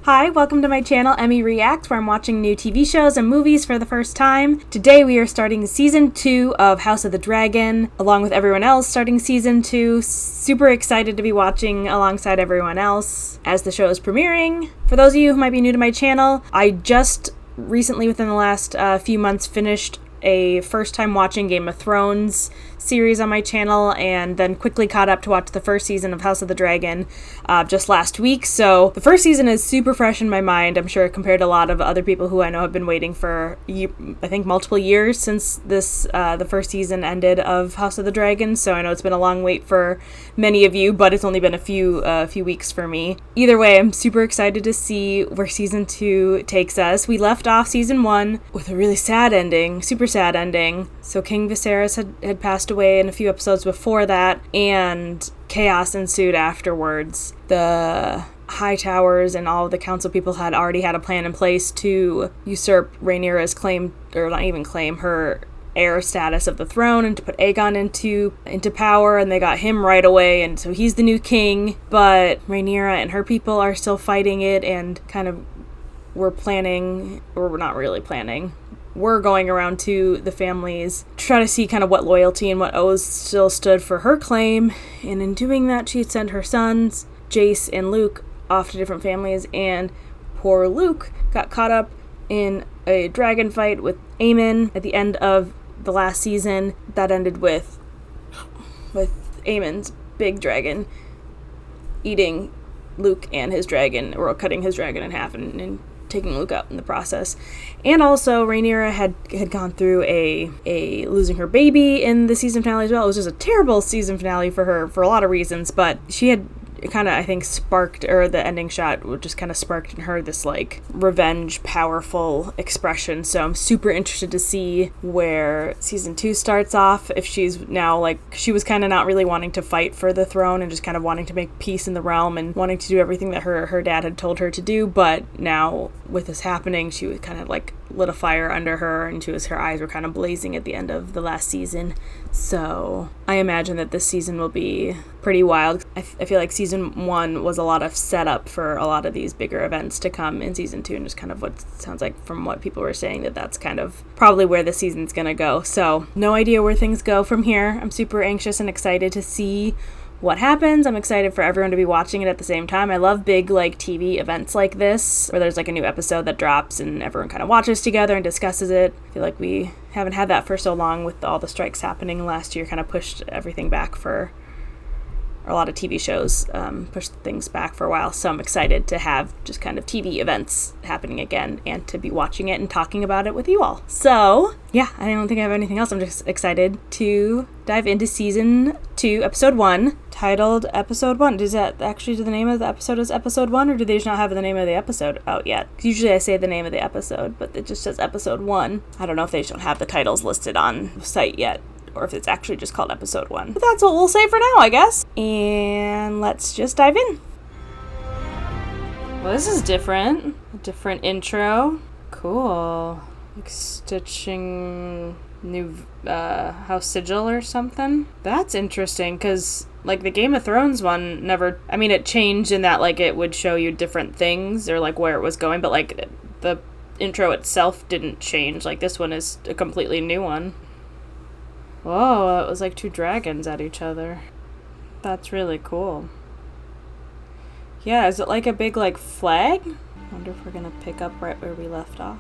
Hi, welcome to my channel, Emmy Reacts, where I'm watching new TV shows and movies for the first time. Today we are starting Season 2 of House of the Dragon, along with everyone else starting Season 2. Super excited to be watching alongside everyone else as the show is premiering. For those of you who might be new to my channel, I just recently, within the last few months, finished a first time watching Game of Thrones series on my channel, and then quickly caught up to watch the first season of House of the Dragon just last week. So the first season is super fresh in my mind, I'm sure, compared to a lot of other people who I know have been waiting for I think multiple years since this the first season ended of House of the Dragon. So I know it's been a long wait for many of you, but it's only been a few weeks for me. Either way, I'm super excited to see where season 2 takes us. We left off season 1 with a really sad ending, super sad ending. So King Viserys had passed away in a few episodes before that, and chaos ensued afterwards. The High Towers and all of the council people had already had a plan in place to usurp Rhaenyra's claim, or not even claim, her heir status of the throne, and to put Aegon into power, and they got him right away, and so he's the new king. But Rhaenyra and her people are still fighting it, and kind of we're planning, or we're not really planning, we're going around to the families to try to see kind of what loyalty and what oaths still stood for her claim. And in doing that, she had sent her sons, Jace and Luke, off to different families, and poor Luke got caught up in a dragon fight with Aemon at the end of the last season. That ended with Aemon's big dragon eating Luke and his dragon, or cutting his dragon in half and taking Luke out in the process. And also Rhaenyra had gone through a losing her baby in the season finale as well. It was just a terrible season finale for her for a lot of reasons, but she had kind of, I think, sparked, or the ending shot just kind of sparked in her this like revenge, powerful expression. So I'm super interested to see where season 2 starts off. If she's now, like, she was kind of not really wanting to fight for the throne and just kind of wanting to make peace in the realm and wanting to do everything that her dad had told her to do. But now with this happening, she was kind of like lit a fire under her, and her eyes were kind of blazing at the end of the last season. So I imagine that this season will be pretty wild. I feel like season 1 was a lot of setup for a lot of these bigger events to come in season 2, and just kind of what sounds like from what people were saying that's kind of probably where the season's gonna go. So no idea where things go from here. I'm super anxious and excited to see what happens. I'm excited for everyone to be watching it at the same time. I love big like TV events like this, where there's like a new episode that drops and everyone kind of watches together and discusses it. I feel like we haven't had that for so long, with all the strikes happening last year, kind of pushed everything back for a lot of TV shows, pushed things back for a while. So I'm excited to have just kind of TV events happening again, and to be watching it and talking about it with you all. So yeah, I don't think I have anything else. I'm just excited to dive into season 2, episode 1, titled episode 1. Does that actually, do the name of the episode is episode 1, or do they just not have the name of the episode out yet? 'Cause usually I say the name of the episode, but it just says episode 1. I don't know if they just don't have the titles listed on the site yet, or if it's actually just called episode 1. But that's what we'll say for now, I guess. And let's just dive in. Well, this is different. A different intro. Cool. Like stitching new house sigil or something. That's interesting, because like the Game of Thrones one never, I mean, it changed in that like it would show you different things or like where it was going, but like the intro itself didn't change. Like this one is a completely new one. Whoa, it was like 2 dragons at each other. That's really cool. Yeah, is it like a big like flag? I wonder if we're gonna pick up right where we left off.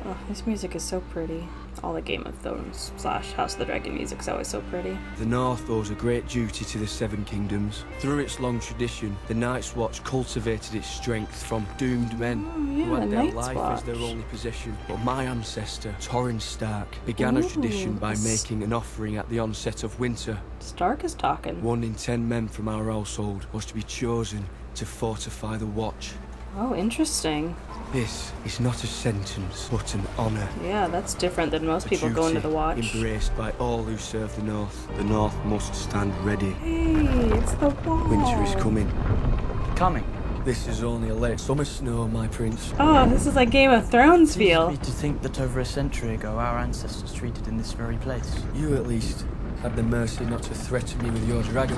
Oh, this music is so pretty. All the Game of Thrones / House of the Dragon music's always so pretty. The North owes a great duty to the Seven Kingdoms. Through its long tradition, the Night's Watch cultivated its strength from doomed men who had their life as their only possession. But my ancestor, Torrhen Stark, began a tradition by making an offering at the onset of winter. Stark is talking. 1 in 10 men from our household was to be chosen to fortify the watch. Oh, interesting. This is not a sentence, but an honour. Yeah, that's different than most people going to the watch. Embraced by all who serve the North. The North must stand ready. Hey, it's the wall. Winter is coming. Coming? This is only a late summer snow, my prince. Oh, this is like Game of Thrones feel. Seems to me to think that over a century ago our ancestors treated in this very place. You at least had the mercy not to threaten me with your dragon.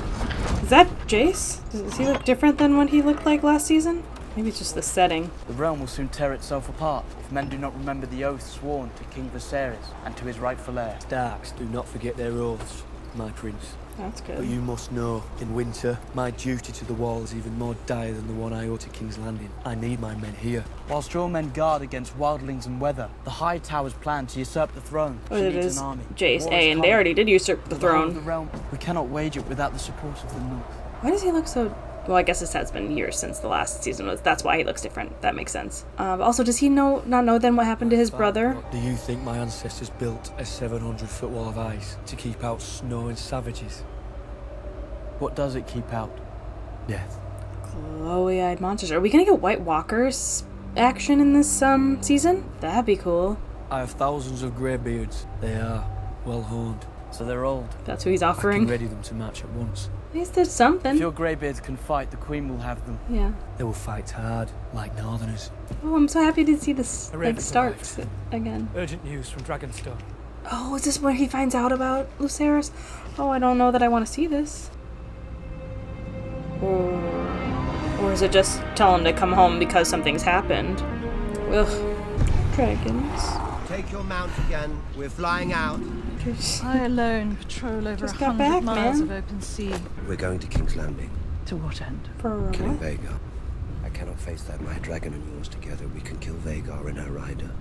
Is that Jace? Does he look different than what he looked like last season? Maybe it's just the setting. The realm will soon tear itself apart if men do not remember the oath sworn to King Viserys and to his rightful heir. Starks do not forget their oaths, my prince. That's good. But you must know, in winter, my duty to the wall is even more dire than the one I owe to King's Landing. I need my men here. Whilst your men guard against wildlings and weather, the High Towers plan to usurp the throne. Oh, She it needs is an army. Jace War A, is and they coming. already did usurp the For whole of throne. the realm, we cannot wage it without the support of the North. Why does he look so... Well, I guess it has been years since the last season was. That's why he looks different. That makes sense. Also, does he not know then what happened to his brother? Do you think my ancestors built a 700-foot wall of ice to keep out snow and savages? What does it keep out? Death. Glowy-eyed monsters. Are we gonna get White Walkers action in this season? That'd be cool. I have thousands of greybeards. They are well honed. So they're old. That's who he's I offering. can ready them to march at once. At least there's If something. your greybeards can fight, the Queen will have them. Yeah. They will fight hard, like Northerners. Oh, I'm so happy to see this A like raven Starks again. Urgent news from Dragonstone. Oh, is this where he finds out about Lucerys? Oh, I don't know that I want to see this. Or is it just tell him to come home because something's happened? Ugh. Dragons. Take your mount again. We're flying out. I alone patrol over Just 100 got back, miles man. of open sea. We're going to King's Landing. To what end? For Killing what? Vhagar. I cannot face that. My dragon and yours together. We can kill Vhagar and her rider.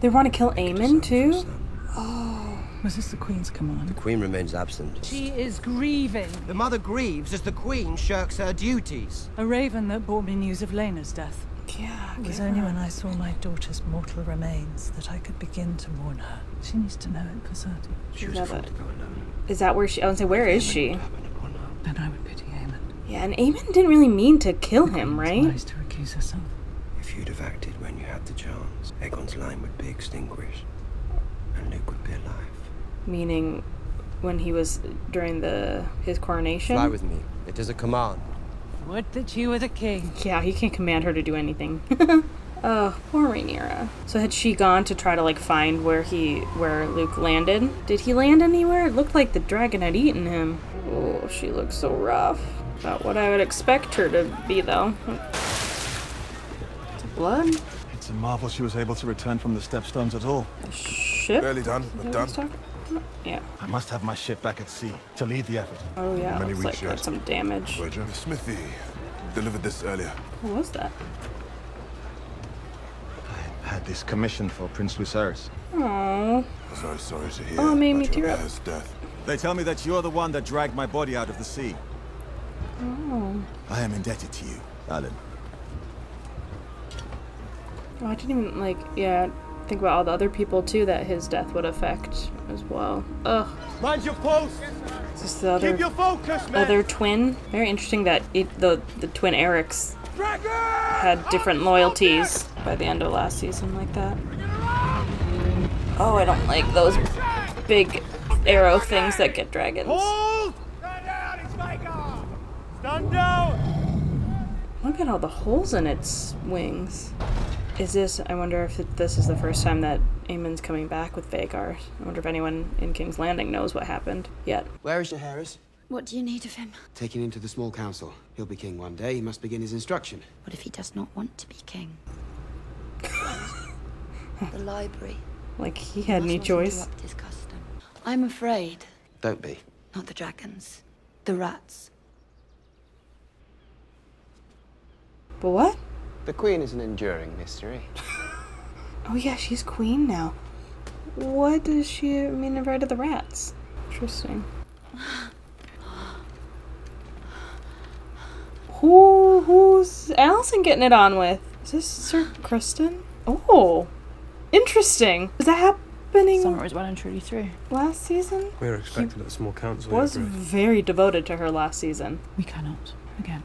They want to kill Make it a Aemon son for a too? son. Was this the Queen's The command? Queen remains absent. She is grieving. The mother grieves as the Queen shirks her duties. A raven that brought me news of Lena's death. Yeah. It was give only her- when I saw my daughter's mortal remains that I could begin to mourn her. She needs to know it for certain. She was Yeah, a fool but- to go alone. Is that where she... I would say, where is she? Happened upon her. Then I would pity Aemon. Yeah, and Aemon didn't really mean to kill him, It's right? wise to accuse herself. If you'd have acted when you had the chance, Aegon's line would be extinguished, and Luke would be alive. Meaning when he was during his coronation? Fly with me. It is a command. Would that you were the king. Yeah, he can't command her to do anything. Oh, poor Rhaenyra. So had she gone to try to like find where Luke landed? Did he land anywhere? It looked like the dragon had eaten him. Oh, she looks so rough. About what I would expect her to be though. Is it blood? It's a marvel she was able to return from the Stepstones at all. Ship? Barely done, Is but that done. what he's talking about? Yeah. I must have my ship back at sea to lead the effort. Oh yeah, Many looks like weeks got yet. some damage. Roger. Smithy delivered this earlier. What was that? I had this commission for Prince Lucerys. Oh, I'm very sorry to hear Oh, it made me about your tear up. heir's death. They tell me that you're the one that dragged my body out of the sea. oh. I am indebted to you, Alan. Oh, I didn't even think about all the other people too that his death would affect as well. Ugh. Mind your post! Is this the other focus, other twin? Very interesting that the twin Erics had different loyalties by the end of last season like that. Oh, I don't like those big arrow things that get dragons. Hold! Stand down, it's Vhagar! Stand down! Look at all the holes in its wings. I wonder if this is the first time that Aemon's coming back with Vhagar. I wonder if anyone in King's Landing knows what happened yet. Where is Jaehaerys? What do you need of him? Taken into the small council. He'll be king one day. He must begin his instruction. What if he does not want to be king? The library. Like he had any Must not choice. interrupt his custom. I'm afraid. Don't be. Not the dragons. The rats. But what? The Queen is an enduring mystery. Oh yeah, she's queen now. What does she mean to to the rats? Interesting. Who's Allison getting it on with? Is this Sir Kristen? Oh, interesting. Is that happening Summer is well and truly through. last season? We were expected at the small council. Was very devoted to her last season. We cannot. Again.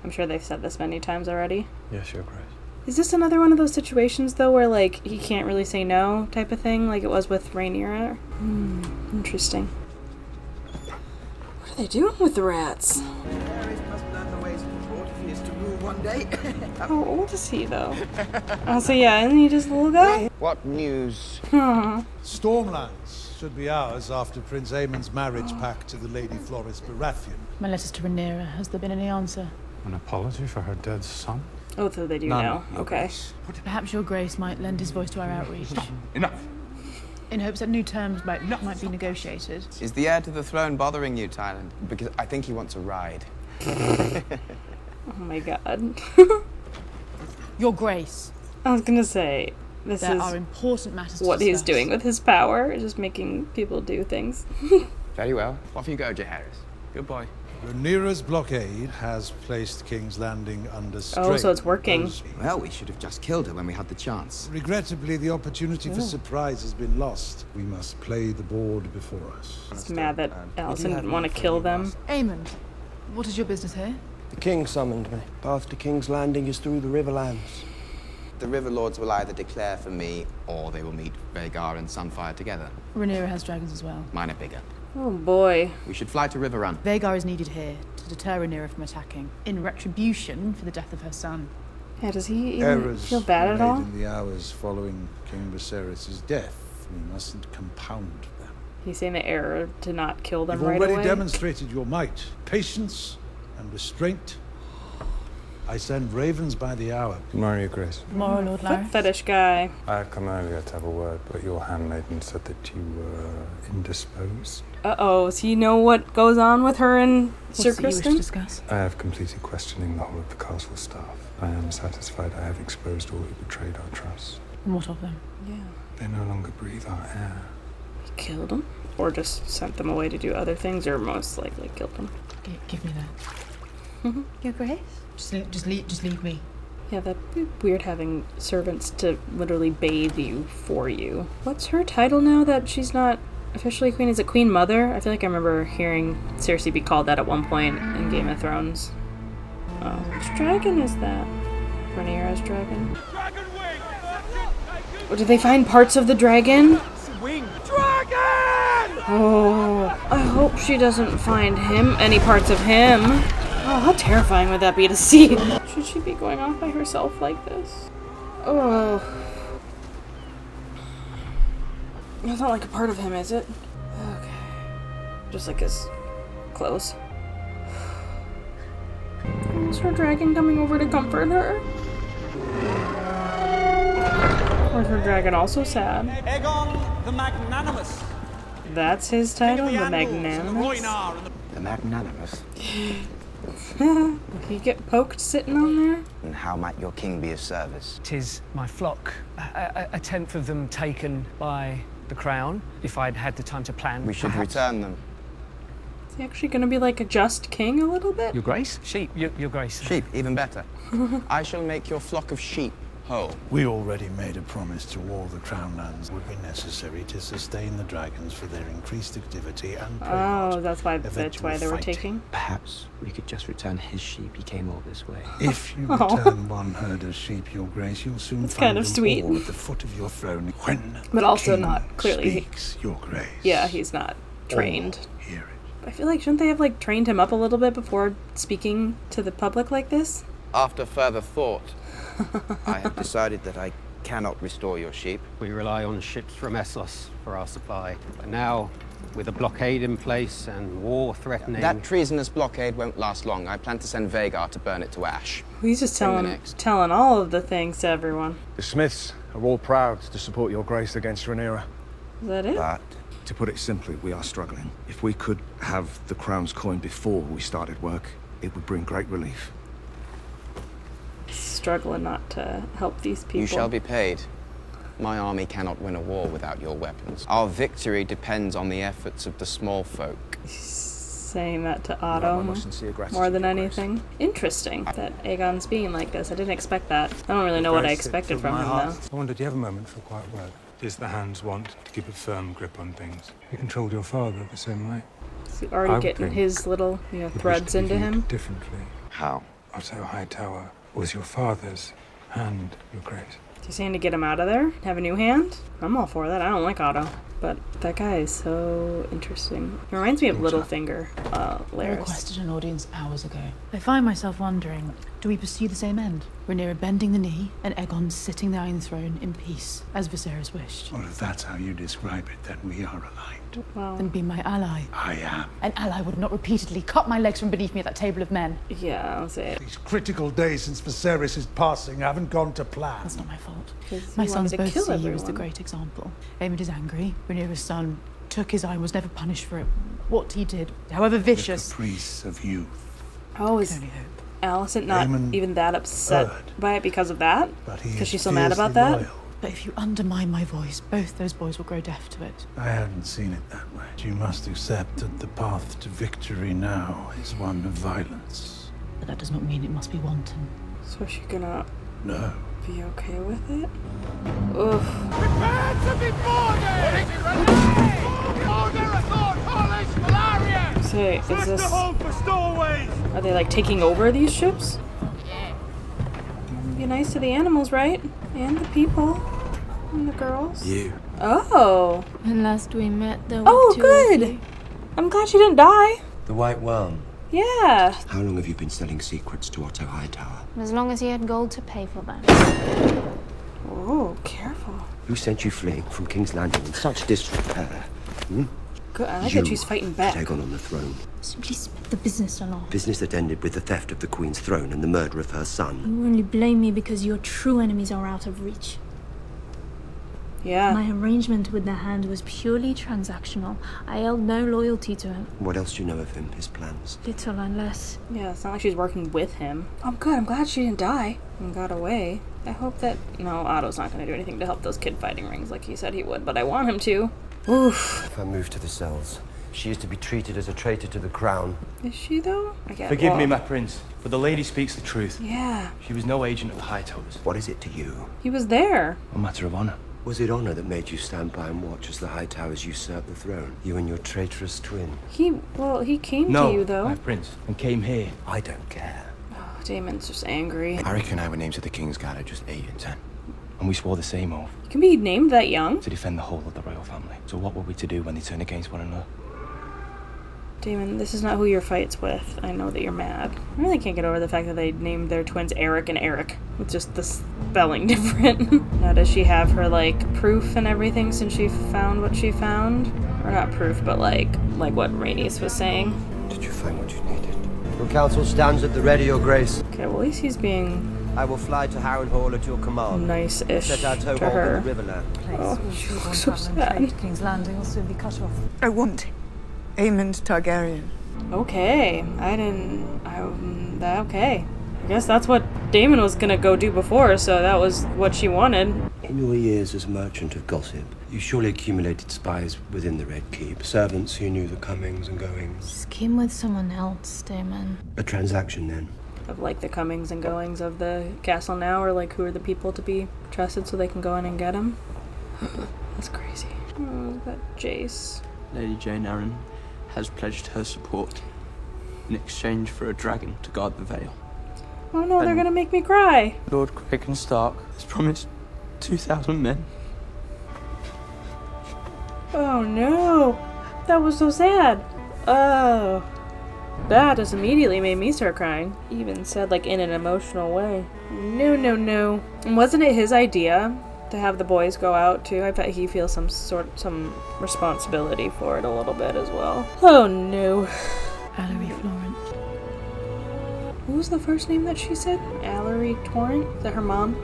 I'm sure they've said this many times already. Yes, Your Grace. Is this another one of those situations, though, where, like, he can't really say no type of thing, like it was with Rhaenyra? Interesting. What are they doing with the rats? Jaehaerys must learn the ways of the court if he is to rule one day. How old is he, though? Oh, so yeah, isn't he just a little guy? What news? Huh. Stormlands should be ours after Prince Aemon's marriage pact to the Lady Floris Baratheon. My letters to Rhaenyra. Has there been any answer? An apology for her dead son? Oh, so they do None, know. Your Okay. Grace. Perhaps your grace might lend his voice to our outreach, Enough. in hopes that new terms might be negotiated. Is the heir to the throne bothering you, Tyland? Because I think he wants a ride. Oh my god. Your grace. I was gonna say, this There is are important matters to what he's discuss. doing with his power, just making people do things. Very well. Off you go, Jaehaerys. Good boy. Rhaenyra's blockade has placed King's Landing under strain. Oh, so it's working. Well, we should have just killed her when we had the chance. Regrettably, the opportunity for surprise has been lost. We must play the board before us. He's mad that Allison didn't want to kill them. Aemon, what is your business here? The king summoned me. Path to King's Landing is through the Riverlands. The River Lords will either declare for me, or they will meet Vhagar and Sunfire together. Rhaenyra has dragons as well. Mine are bigger. Oh boy. We should fly to Riverrun. Vhagar is needed here to deter Rhaenyra from attacking, in retribution for the death of her son. Yeah, does he even Errors feel bad at made all? in the hours following King Viserys' death. We mustn't compound them. He's saying the error to not kill them You've right already away. demonstrated your might, patience, and restraint. I send ravens by the hour. Good morning, Your Grace. Tomorrow, Lord Foot Larry. fetish guy. I had come earlier to have a word, but your handmaiden said that you were indisposed. Uh-oh, does he know what goes on with her and Sir What's that you wish to Kristen? discuss? I have completed questioning the whole of the castle staff. I am satisfied I have exposed all who betrayed our trust. And what of them? Yeah. They no longer breathe our air. He killed them? Or just sent them away to do other things, or most likely killed them. Give me that. Your Grace? Just leave me. Yeah, that'd be weird having servants to literally bathe you for you. What's her title now that she's not officially queen? Is it Queen Mother? I feel like I remember hearing Cersei be called that at one point in Game of Thrones. Oh, which dragon is that? Rhaenyra's dragon? Oh, did they find parts of the dragon? Oh, I hope she doesn't find any parts of him. Oh, how terrifying would that be to see? Should she be going off by herself like this? Oh. That's not like a part of him, is it? Okay. Just like his clothes. Is her dragon coming over to comfort her? Or is her dragon also sad? Aegon the Magnanimous. That's his title, the Magnanimous? The Magnanimous? Will he get poked sitting on there? And how might your king be of service? 'Tis my flock, a tenth of them taken by the crown. If I'd had the time to plan, We should perhaps. return them. Is he actually going to be like a just king a little bit? Your Grace? Sheep, your Grace. Sheep, even better. I shall make your flock of sheep whole. We already made a promise to wall the Crown Lands would be necessary to sustain the dragons for their increased activity and prey Oh, that's why eventual they were fighting. taking. Perhaps we could just return his sheep. He came all this way. If you Oh. return one herd of sheep, Your Grace, you'll soon That's find kind of them sweet. all at the foot of your throne. When But the also king not clearly. speaks, Your Grace. Yeah, he's not trained. all hear it. I feel like shouldn't they have like trained him up a little bit before speaking to the public like this? After further thought, I have decided that I cannot restore your sheep. We rely on ships from Essos for our supply. But now, with a blockade in place and war threatening... That treasonous blockade won't last long. I plan to send Vhagar to burn it to ash. He's just Bring the telling next. telling all of the things to everyone. The Smiths are all proud to support your grace against Rhaenyra. Is that it? But, to put it simply, we are struggling. If we could have the crown's coin before we started work, it would bring great relief. Struggling not to help these people. You shall be paid. My army cannot win a war without your weapons. Our victory depends on the efforts of the small folk. Saying that to You have Otto my most sincere gratitude, more than Your Grace. anything. Interesting that Aegon's being like this. I didn't expect that. I don't really know what I expected from him though. I wonder, do you have a moment for a quiet word? Tis the hand's want to keep a firm grip on things. You controlled your father the same way. Is he already I getting think his little, would wish threads to be into viewed him? differently. How? Otto Hightower was your father's hand, Your Grace. Is he saying to get him out of there? Have a new hand? I'm all for that. I don't like Otto. But that guy is so interesting. He reminds me of Littlefinger, I Larys. requested an audience hours ago. I find myself wondering, do we pursue the same end? Rhaenyra bending the knee, and Aegon sitting the Iron Throne in peace, as Viserys wished. Well, if that's how you describe it, then we are aligned. Wow. Then be my ally. I am. An ally would not repeatedly cut my legs from beneath me at that table of men. Yeah, I'll say it. These critical days since Viserys' passing haven't gone to plan. That's not my fault. Because My he sons wanted to both kill see you as the everyone. great example. Aemond is angry. Rhaenyra's son took his eye and was never punished for it. What he did, however vicious. The caprice of youth. Oh, is Only hope. Alicent not Aemond even that upset heard. by it because of that? But he Because is she's so mad about fiercely that? loyal. But if you undermine my voice, both those boys will grow deaf to it. I hadn't seen it that way. You must accept that the path to victory now is one of violence. But that does not mean it must be wanton. So is she gonna No. be okay with it? Oof. Prepare to be boarded! Say, is this... for stowaways! Are they like taking over these ships? Be nice to the animals, right? And the people. And the girls. You. Oh. When last we met, there were Oh, two good. of you. I'm glad she didn't die. The White Worm. Yeah. How long have you been selling secrets to Otto Hightower? As long as he had gold to pay for them. Oh, careful. Who sent you fleeing from King's Landing in such disrepair? Hmm? Good. I like You that she's fighting back. put Aegon on the throne. Simply spit the business along. Business that ended with the theft of the Queen's throne and the murder of her son. You only blame me because your true enemies are out of reach. Yeah. My arrangement with the Hand was purely transactional. I held no loyalty to him. What else do you know of him, his plans? Little unless. Yeah, it's not like she's working with him. I'm good. I'm glad she didn't die and got away. I hope that... No, Otto's not going to do anything to help those kid fighting rings like he said he would, but I want him to. Oof. If I move to the cells, she is to be treated as a traitor to the crown. Is she, though? I get Forgive me, my prince, but the lady speaks the truth. Yeah. She was no agent of the Hightowers. What is it to you? He was there. A matter of honor. Was it honor that made you stand by and watch as the Hightowers usurped the throne? You and your traitorous twin? He came No, to you, though. my prince, and came here. I don't care. Oh, Daemon's just angry. I reckon our names of the King's Guard are just 8 and 10. And we swore the same oath. You can be named that young. To defend the whole of the royal family. So what were we to do when they turn against one another? Damon, this is not who your fight's with. I know that you're mad. I really can't get over the fact that they named their twins Eric and Eric, with just the spelling different. Now, does she have her, like, proof and everything since she found what she found? Or not proof, but like what Rhaenys was saying? Did you find what you needed? Your counsel stands at the ready, Your Grace. Okay, well, at least he's being I will fly to Harrenhal at your command. nice-ish Set our to toehold her. in the Riverland. Oh, she looks so sad. King's Landing will soon be cut off. I want Aemond Targaryen. Okay, okay. I guess that's what Daemon was gonna go do before, so that was what she wanted. In your years as merchant of gossip, you surely accumulated spies within the Red Keep. Servants who knew the comings and goings. Scheme with someone else, Damon. A transaction, then. Of like the comings and goings of the castle now, or like who are the people to be trusted so they can go in and get them. That's crazy. Oh, that Jace. Lady Jane Arryn has pledged her support in exchange for a dragon to guard the Vale. Oh no, they're gonna make me cry. Lord Cragen Stark has promised 2,000 men. Oh no, that was so sad. Oh, that just immediately made me start crying. Even said like in an emotional way. No. And wasn't it his idea to have the boys go out too? I bet he feels some responsibility for it a little bit as well. Oh no. Valerie Florent. What was the first name that she said? Allery Torrent? Is that her mom?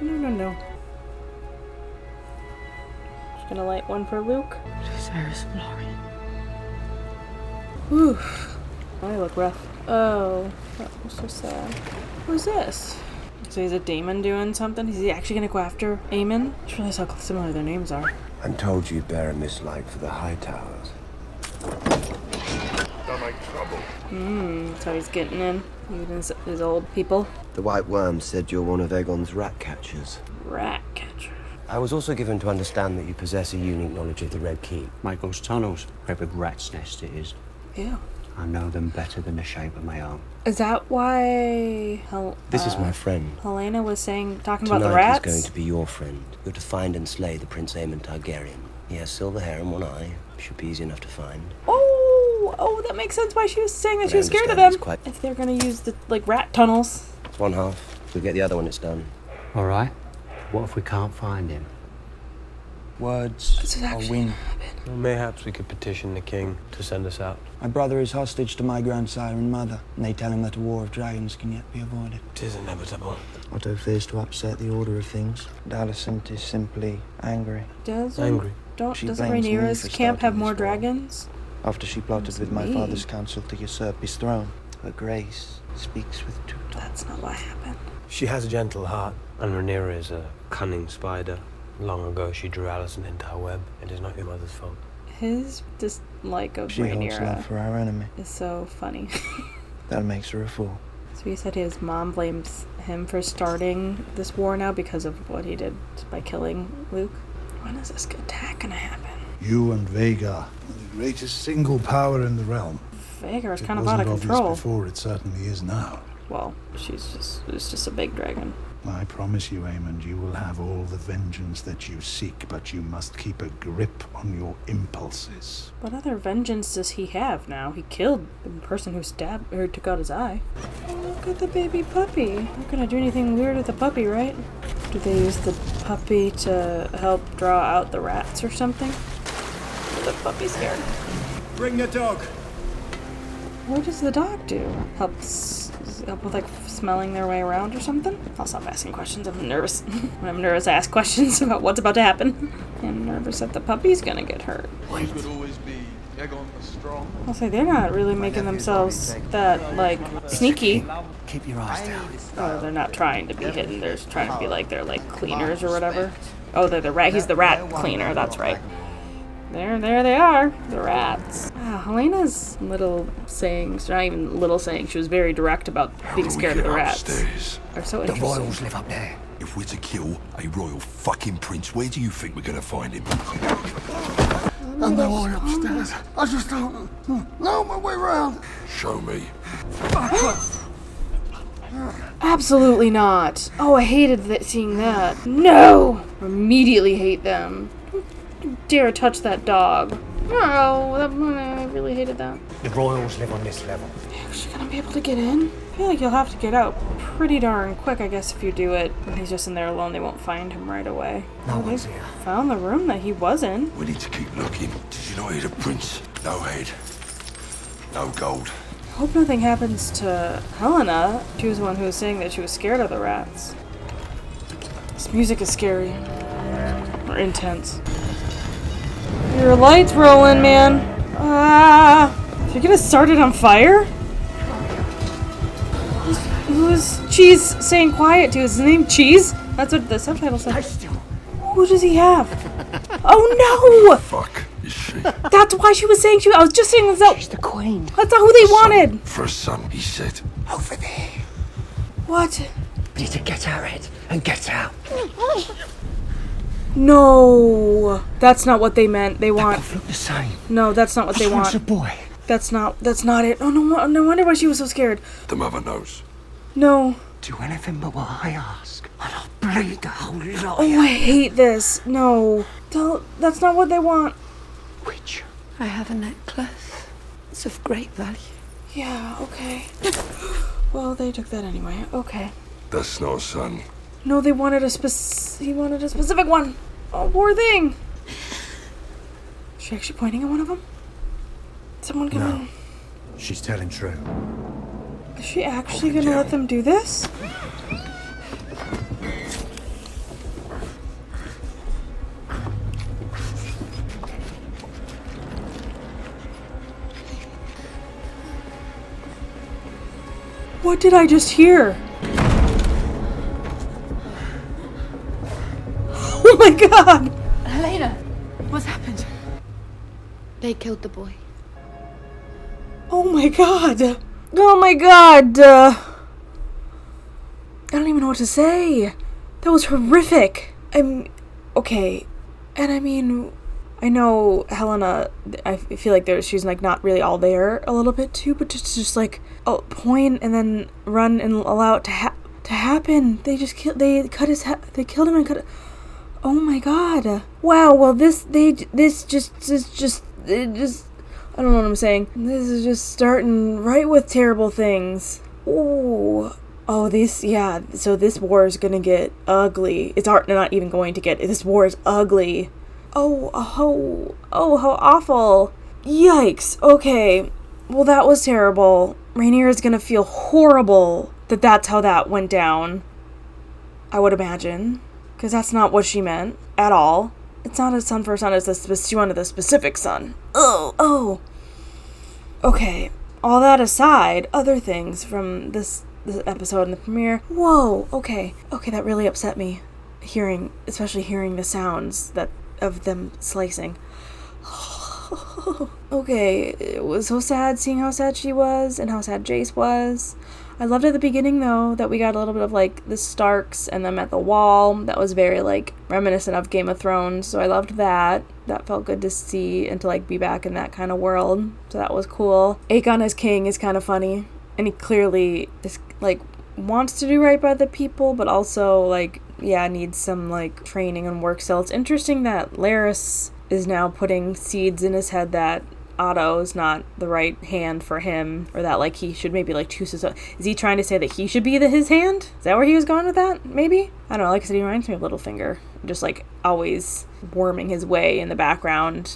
No. Just gonna light one for Luke. Viserys Florent. Oof. I look rough. Oh, that was so sad. Who's this? So is it Daemon doing something? Is he actually gonna go after Aemon? I just realized how similar their names are. I'm told you bear a mislike for the Hightowers. Don't make trouble. So he's getting in. Even his old people. The White Worm said you're one of Aegon's rat catchers. Rat catcher. I was also given to understand that you possess a unique knowledge of the Red Keep. Michael's tunnels, where a rat's nest it is. Yeah. I know them better than the shape of my arm. Is that why This is my friend. Helena was talking Tonight about the rats? He's going to be your friend. You're to find and slay the Prince Aemon Targaryen. He has silver hair and one eye. Should be easy enough to find. Oh, Oh, that makes sense why she was saying that But she was I scared of understand them. it's quite- If they're gonna use the, like, rat tunnels. It's one half. If we get the other one, it's done. All right. What if we can't find him? Words are wind. Well, mayhaps we could petition the king to send us out. My brother is hostage to my grandsire and mother, and they tell him that a war of dragons can yet be avoided. 'Tis inevitable. Otto fears to upset the order of things. And Alicent is simply angry. Doesn't Angry. doesn't blames me Rhaenyra's for camp starting have more this war. dragons? After she plotted That's with my me. father's council to usurp his throne, her grace speaks with two tongues. That's not what happened. She has a gentle heart, and Rhaenyra is a cunning spider. Long ago, she drew Alicent into her web. It is not your mother's fault. His dislike of She holds love Rhaenyra for our enemy. is so funny. That makes her a fool. So he said his mom blames him for starting this war now because of what he did by killing Luke. When is this attack gonna happen? You and Vhagar are the greatest single power in the realm. Vhagar's It kind of out of wasn't control. obvious before, it certainly is now. Well, it's just a big dragon. I promise you, Aemond, you will have all the vengeance that you seek, but you must keep a grip on your impulses. What other vengeance does he have now? He killed the person who stabbed or took out his eye. Oh, look at the baby puppy. Not gonna do anything weird with the puppy, right? Do they use the puppy to help draw out the rats or something? The puppy's scared. Bring the dog. What does the dog do? Help with like smelling their way around or something? I'll stop asking questions. I'm nervous. When I'm nervous, I ask questions about what's about to happen. I'm nervous that the puppy's gonna get hurt. Boys would always be Aegon the Strong. I'll say they're not really making themselves that like sneaky. Keep your eyes down. Oh, they're not trying to be hidden. They're just trying to be like they're like cleaners or whatever. Oh, they're the rat. He's the rat cleaner. That's right. There they are, the rats. Wow, Helena's little sayings, not even little sayings, she was very direct about being scared of the rats. Are so The interesting. royals live up there. If we're to kill a royal fucking prince, where do you think we're gonna find him? And they're all upstairs. I just don't know my way around. Show me. Absolutely not. Oh, I hated seeing that. No! Immediately hate them. Don't dare touch that dog. No, I really hated that. The royals live on this level. Is she gonna be able to get in? I feel like you'll have to get out pretty darn quick, I guess, if you do it. And he's just in there alone, they won't find him right away. No Oh, one's they here. found the room that he was in. We need to keep looking. Did you not hear the prince? No head. No gold. I hope nothing happens to Helena. She was the one who was saying that she was scared of the rats. This music is scary. Or intense. Your light's rolling, man. You're gonna start it on fire? Who's Cheese saying quiet to? Is his name Cheese? That's what the subtitle said. Who does he have? Oh no! Fuck is she? That's why she was saying I was just saying this out. She's the queen. That's not who they wanted. For a son, he said. Over there. What? We need to get our head and get out. No, that's not what they meant. They want. Look the same. No, that's not what they This one's want. a boy. That's not it. Oh no wonder why she was so scared. The mother knows. No. Do anything but what I ask, and I'll bleed the whole lot. Oh, I hate this. No, that's not what they want. Which? I have a necklace. It's of great value. Yeah. Okay. Well, they took that anyway. Okay. That's not a son. No, they wanted he wanted a specific one. Oh, poor thing. Is she actually pointing at one of them? Someone come in. She's telling true. Is she actually gonna let them do this? What did I just hear? Oh my god! Helena, what's happened? They killed the boy. Oh my god! Oh my god! I don't even know what to say. That was horrific. Okay. And I mean, I know Helena, I feel like she's like not really all there a little bit too, but just like point and then run and allow it to happen. They just they cut his head. They killed him and cut it. Oh my god. Wow. Well, I don't know what I'm saying. This is just starting right with terrible things. Ooh. Oh, so this war is gonna get ugly. It's not even going to get, this war is ugly. Oh, how awful. Yikes. Okay. Well, that was terrible. Rhaenyra's gonna feel horrible that that's how that went down. I would imagine. Because that's not what she meant at all. It's not a son for a son, she wanted the specific son. Oh. Okay. All that aside, other things from this episode in the premiere. Whoa, okay, that really upset me. Especially hearing the sounds of them slicing. Okay, it was so sad seeing how sad she was and how sad Jace was. I loved at the beginning, though, that we got a little bit of, like, the Starks and them at the wall. That was very, like, reminiscent of Game of Thrones, so I loved that. That felt good to see and to, like, be back in that kind of world, so that was cool. Aegon as king is kind of funny, and he clearly is, like, wants to do right by the people, but also, like, needs some, like, training and work still. It's interesting that Larys is now putting seeds in his head that Otto is not the right hand for him, or that, like, he should maybe, like, choose his own. Is he trying to say that he should be his hand? Is that where he was going with that? Maybe? I don't know. Like I said, he reminds me of Littlefinger. Just, like, always worming his way in the background, is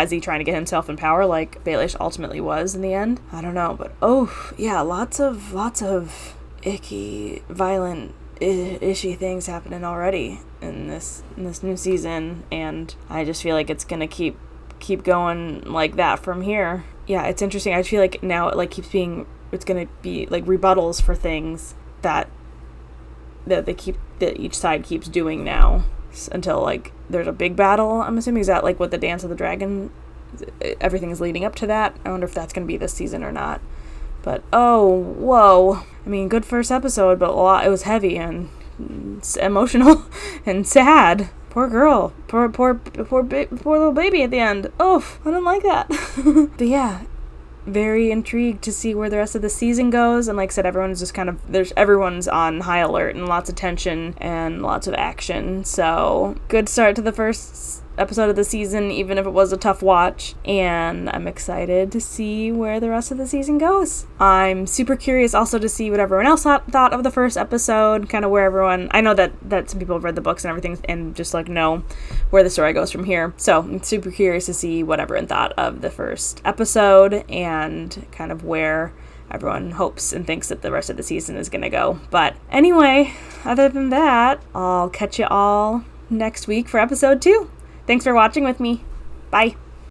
he trying to get himself in power like Baelish ultimately was in the end? I don't know, but lots of icky, violent, ishy things happening already in this new season, and I just feel like it's gonna keep going like that from here. Yeah, it's interesting. I feel like now it, like, it's gonna be like rebuttals for things that each side keeps doing now until, like, there's a big battle. I'm assuming, is that like what the Dance of the Dragon, everything is leading up to that? I wonder if that's gonna be this season or not. But whoa, I mean, good first episode, but it was heavy and emotional and sad. Poor girl. Poor little baby at the end. Oh, I don't like that. But yeah, very intrigued to see where the rest of the season goes. And like I said, everyone's just everyone's on high alert and lots of tension and lots of action. So good start to the first episode of the season, even if it was a tough watch, and I'm excited to see where the rest of the season goes. I'm super curious also to see what everyone else thought of the first episode, kind of where everyone, I know that some people have read the books and everything and just, like, know where the story goes from here, so I'm super curious to see what everyone thought of the first episode and kind of where everyone hopes and thinks that the rest of the season is gonna go. But anyway, other than that, I'll catch you all next week for episode 2. Thanks for watching with me. Bye.